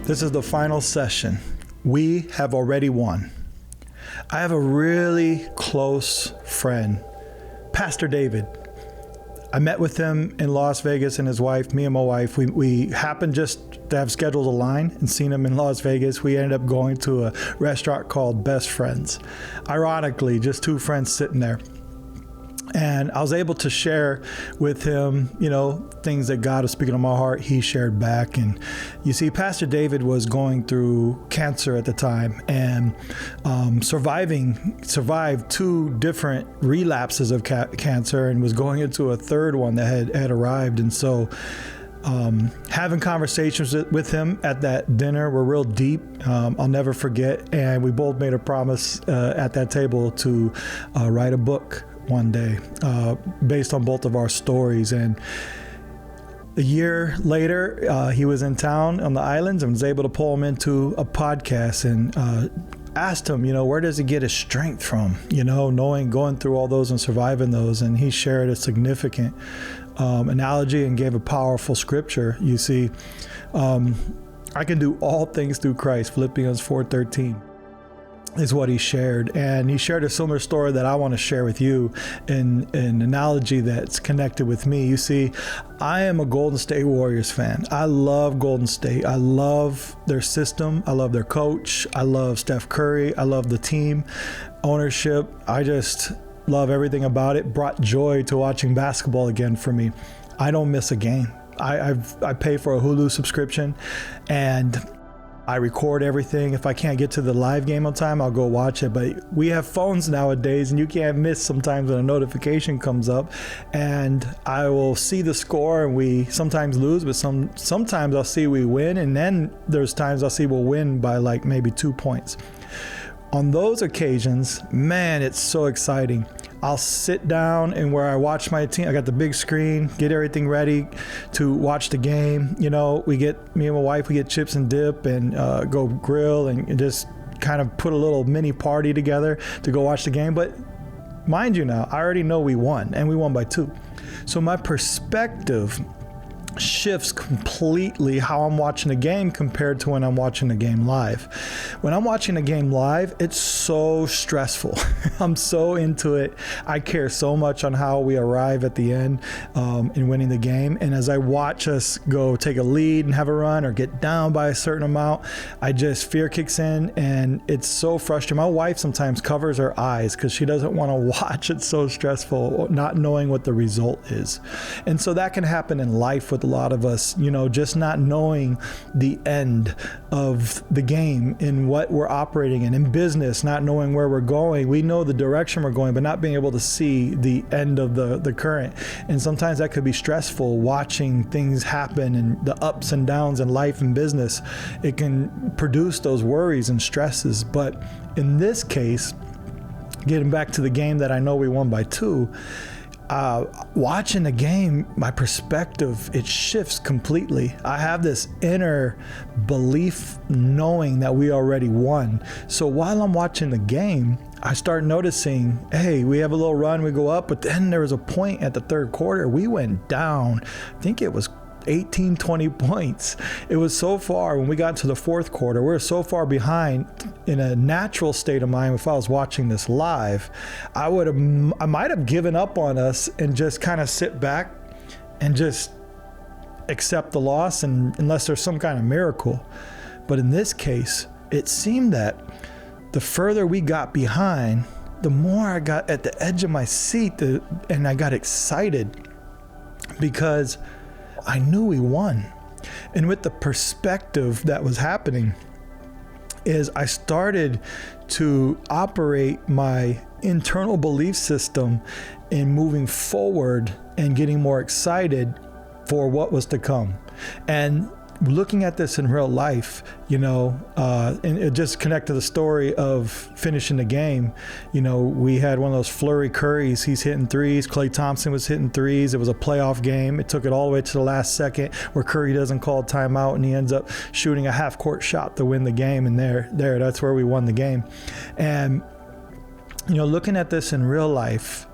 This is the final session. We have already won. I have a really close friend, Pastor David. I met with him in Las Vegas and his wife, me and my wife. We happened just to have schedules aligned and seen him in Las Vegas. We ended up going to a restaurant called Best Friends. Ironically, just two friends sitting there. And I was able to share with him, things that God was speaking on my heart. He shared back. And you see, Pastor David was going through cancer at the time and survived two different relapses of cancer and was going into a third one that had arrived. And so having conversations with him at that dinner were real deep. I'll never forget. And we both made a promise at that table to write a book one day based on both of our stories. And a year later, he was in town on the islands and was able to pull him into a podcast and asked him, where does he get his strength from, going through all those and surviving those. And he shared a significant analogy and gave a powerful scripture. You see, I can do all things through Christ, Philippians 4:13. Is what he shared. And he shared a similar story that I want to share with you in an analogy that's connected with me. You see, I am a Golden State Warriors fan. I love Golden State. I love their system. I love their coach. I love Steph Curry. I love the team ownership. I just love everything about it. Brought joy to watching basketball again for me. I don't miss a game. I pay for a Hulu subscription and I record everything. If I can't get to the live game on time, I'll go watch it. But we have phones nowadays and you can't miss sometimes when a notification comes up. And I will see the score and we sometimes lose, but sometimes I'll see we win. And then there's times I'll see we'll win by like maybe 2 points. On those occasions, man, it's so exciting. I'll sit down and where I watch my team, I got the big screen, get everything ready to watch the game. Me and my wife, we get chips and dip and go grill and just kind of put a little mini party together to go watch the game. But mind you now, I already know we won and we won by 2. So my perspective shifts completely how I'm watching a game compared to when I'm watching a game live. When I'm watching a game live, it's so stressful. I'm so into it. I care so much on how we arrive at the end in winning the game. And as I watch us go take a lead and have a run or get down by a certain amount, fear kicks in and it's so frustrating. My wife sometimes covers her eyes because she doesn't want to watch. It's so stressful, not knowing what the result is. And so that can happen in life with a lot of us, just not knowing the end of the game in what we're operating in business, not knowing where we're going. We know the direction we're going, but not being able to see the end of the current. And sometimes that could be stressful, watching things happen and the ups and downs in life and business. It can produce those worries and stresses. But in this case, getting back to the game that I know we won by 2, watching the game, my perspective, it shifts completely. I have this inner belief knowing that we already won. So while I'm watching the game, I start noticing, hey, we have a little run, we go up, but then there was a point at the third quarter, we went down. I think it was 18, 20 points. It was so far when we got to the fourth quarter, we were so far behind. In a natural state of mind, if I was watching this live, I might have given up on us and just kind of sit back and just accept the loss and unless there's some kind of miracle. But in this case, it seemed that the further we got behind, the more I got at the edge of my seat and I got excited because I knew we won. And with the perspective that was happening is I started to operate my internal belief system in moving forward and getting more excited for what was to come. And looking at this in real life, and it just connected to the story of finishing the game. We had one of those flurry Currys. He's hitting threes. Klay Thompson was hitting threes. It was a playoff game. It took it all the way to the last second where Curry doesn't call timeout and he ends up shooting a half-court shot to win the game. And that's where we won the game. And, looking at this in real life,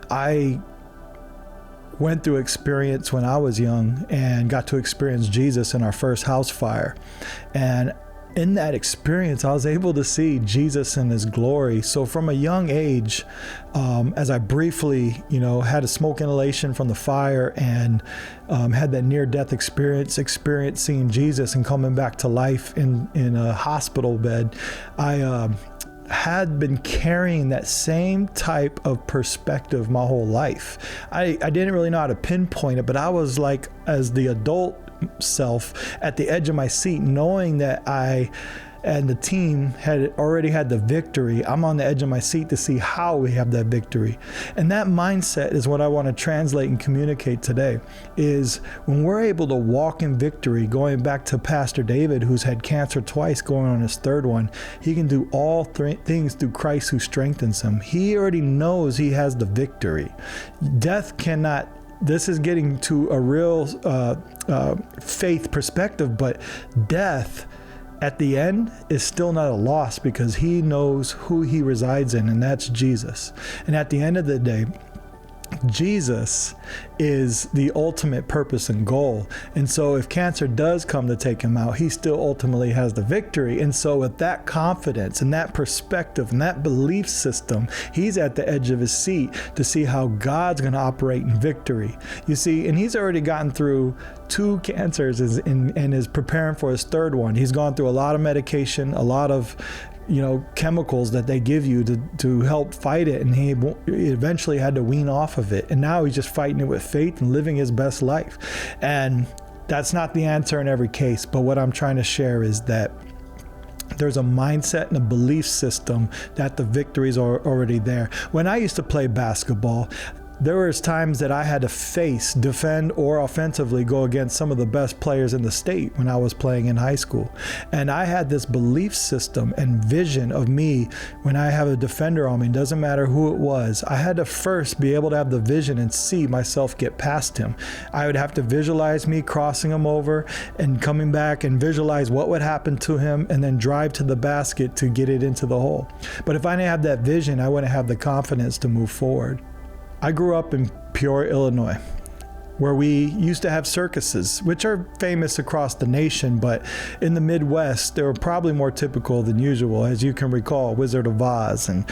I went through experience when I was young and got to experience Jesus in our first house fire. And in that experience, I was able to see Jesus in his glory. So from a young age, as I briefly, had a smoke inhalation from the fire and had that near-death experience seeing Jesus and coming back to life in a hospital bed, I had been carrying that same type of perspective my whole life. I didn't really know how to pinpoint it, but I was like, as the adult self, at the edge of my seat, knowing that I and the team had already had the victory. I'm on the edge of my seat to see how we have that victory. And that mindset is what I want to translate and communicate today, is when we're able to walk in victory, going back to Pastor David, who's had cancer twice, going on his third one, he can do all things through Christ who strengthens him. He already knows he has the victory. Death cannot. This is getting to a real faith perspective, but death at the end is still not a loss, because he knows who he resides in, and that's Jesus. And at the end of the day, Jesus is the ultimate purpose and goal. And so if cancer does come to take him out, he still ultimately has the victory. And so with that confidence and that perspective and that belief system, he's at the edge of his seat to see how God's going to operate in victory. You see, and he's already gotten through 2 cancers and is preparing for his third one. He's gone through a lot of medication, a lot of chemicals that they give you to help fight it, and he eventually had to wean off of it, and now he's just fighting it with faith and living his best life. And that's not the answer in every case, but what I'm trying to share is that there's a mindset and a belief system that the victories are already there. When I used to play basketball, there was times that I had to defend, or offensively go against some of the best players in the state when I was playing in high school. And I had this belief system and vision of me when I have a defender on me, doesn't matter who it was. I had to first be able to have the vision and see myself get past him. I would have to visualize me crossing him over and coming back, and visualize what would happen to him, and then drive to the basket to get it into the hole. But if I didn't have that vision, I wouldn't have the confidence to move forward. I grew up in Peoria, Illinois, where we used to have circuses, which are famous across the nation, but in the Midwest, they were probably more typical than usual. As you can recall, Wizard of Oz and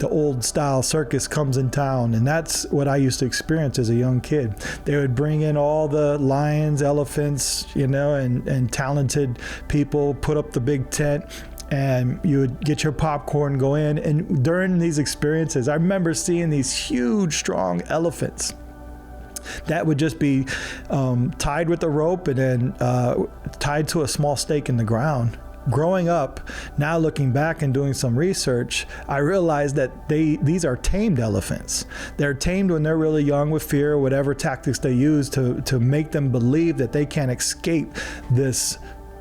the old style circus comes in town, and that's what I used to experience as a young kid. They would bring in all the lions, elephants, and talented people, put up the big tent, and you would get your popcorn, go in. And during these experiences, I remember seeing these huge, strong elephants that would just be tied with a rope and then tied to a small stake in the ground. Growing up, now looking back and doing some research, I realized that these are tamed elephants. They're tamed when they're really young with fear, or whatever tactics they use to make them believe that they can't escape this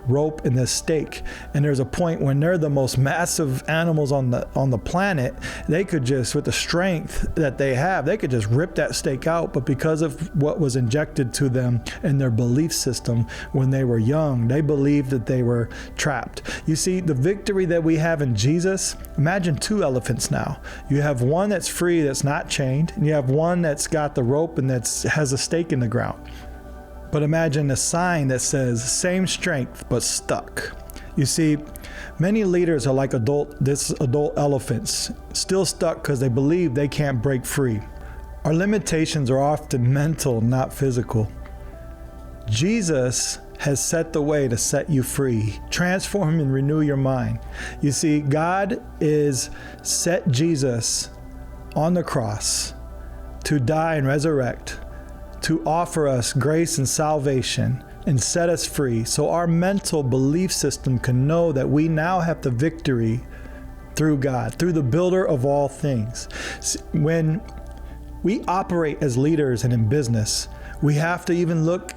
rope and this stake. And there's a point when they're the most massive animals on the planet, they could just, with the strength that they have, they could just rip that stake out. But because of what was injected to them in their belief system when they were young, they believed that they were trapped. You see, the victory that we have in Jesus, imagine 2 elephants now. You have one that's free, that's not chained, and you have one that's got the rope and has a stake in the ground. But imagine a sign that says, same strength, but stuck. You see, many leaders are like adult elephants, still stuck because they believe they can't break free. Our limitations are often mental, not physical. Jesus has set the way to set you free, transform and renew your mind. You see, God is set Jesus on the cross to die and resurrect, to offer us grace and salvation and set us free, so our mental belief system can know that we now have the victory through God, through the builder of all things. When we operate as leaders and in business, we have to even look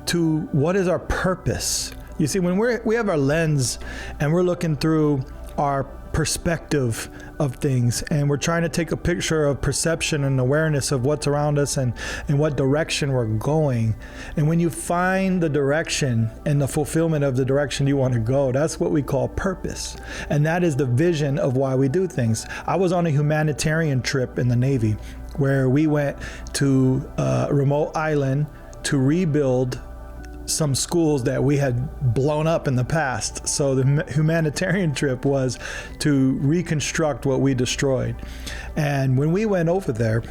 to what is our purpose. You see, when we have our lens and we're looking through our perspective of things, and we're trying to take a picture of perception and awareness of what's around us and in what direction we're going. And when you find the direction and the fulfillment of the direction you want to go, that's what we call purpose. And that is the vision of why we do things. I was on a humanitarian trip in the Navy where we went to a remote island to rebuild some schools that we had blown up in the past. So the humanitarian trip was to reconstruct what we destroyed. And when we went over there,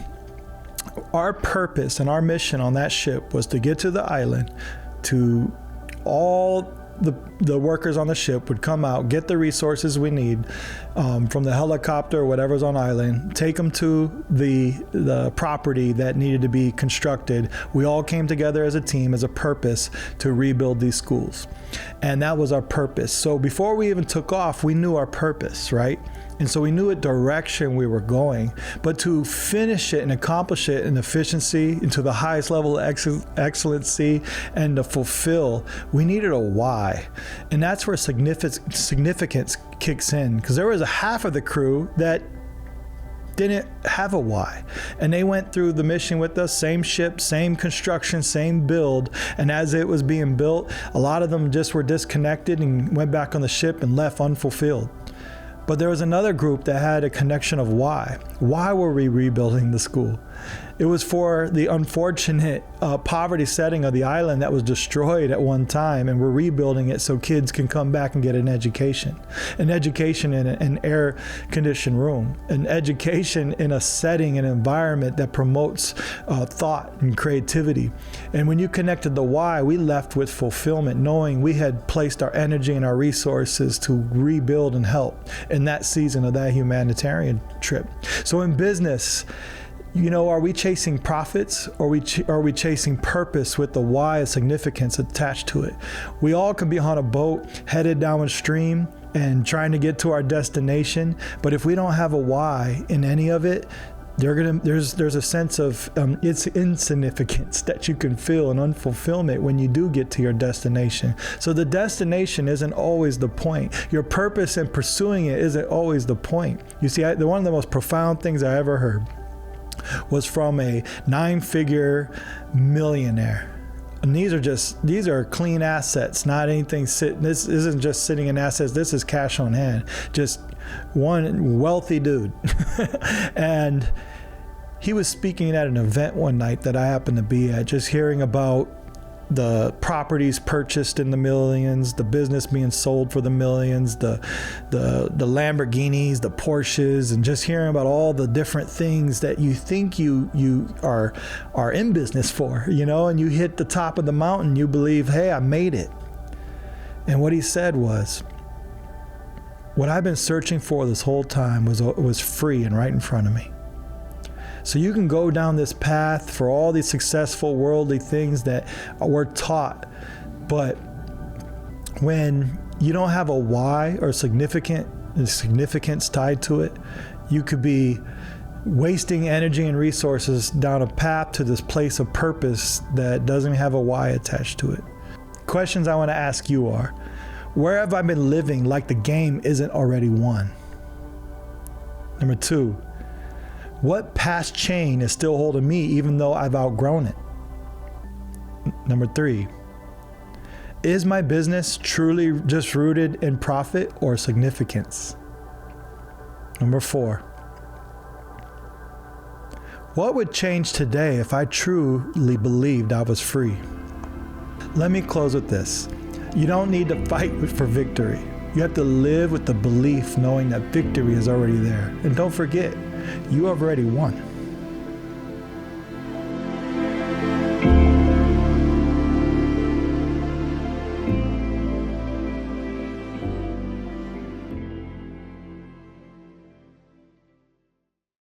our purpose and our mission on that ship was to get to the island, to all the workers on the ship would come out, get the resources we need from the helicopter or whatever's on island, take them to the property that needed to be constructed. We all came together as a team, as a purpose to rebuild these schools. And that was our purpose. So before we even took off, we knew our purpose, right? And so we knew what direction we were going, but to finish it and accomplish it in efficiency and to the highest level of excellency and to fulfill, we needed a why. And that's where significance kicks in, because there was a half of the crew that didn't have a why. And they went through the mission with us, same ship, same construction, same build. And as it was being built, a lot of them just were disconnected and went back on the ship and left unfulfilled. But there was another group that had a connection of why. Why were we rebuilding the school? It was for the unfortunate poverty setting of the island that was destroyed at one time, and we're rebuilding it so kids can come back and get an education in an air-conditioned room, an education in a setting, an environment that promotes thought and creativity. And when you connected the why, we left with fulfillment, knowing we had placed our energy and our resources to rebuild and help in that season of that humanitarian trip. So in business, are we chasing profits, or are we chasing purpose with the why of significance attached to it? We all can be on a boat headed downstream and trying to get to our destination, but if we don't have a why in any of it, there's a sense of its insignificance that you can feel, and unfulfillment when you do get to your destination. So the destination isn't always the point. Your purpose in pursuing it isn't always the point. You see, one of the most profound things I ever heard was from a 9-figure millionaire. And these are clean assets, not anything this isn't just sitting in assets, this is cash on hand. Just one wealthy dude. And he was speaking at an event one night that I happened to be at, just hearing about the properties purchased in the millions, the business being sold for the millions, the Lamborghinis, the Porsches, and just hearing about all the different things that you think you are in business for, and you hit the top of the mountain, you believe, hey, I made it. And what he said was, what I've been searching for this whole time was free and right in front of me. So you can go down this path for all these successful worldly things that we're taught, but when you don't have a why or significance tied to it, you could be wasting energy and resources down a path to this place of purpose that doesn't have a why attached to it. Questions I want to ask you are, where have I been living like the game isn't already won? Number 2, what past chain is still holding me even though I've outgrown it? Number 3, is my business truly just rooted in profit or significance? Number 4, what would change today if I truly believed I was free? Let me close with this. You don't need to fight for victory. You have to live with the belief knowing that victory is already there. And don't forget, you have already won.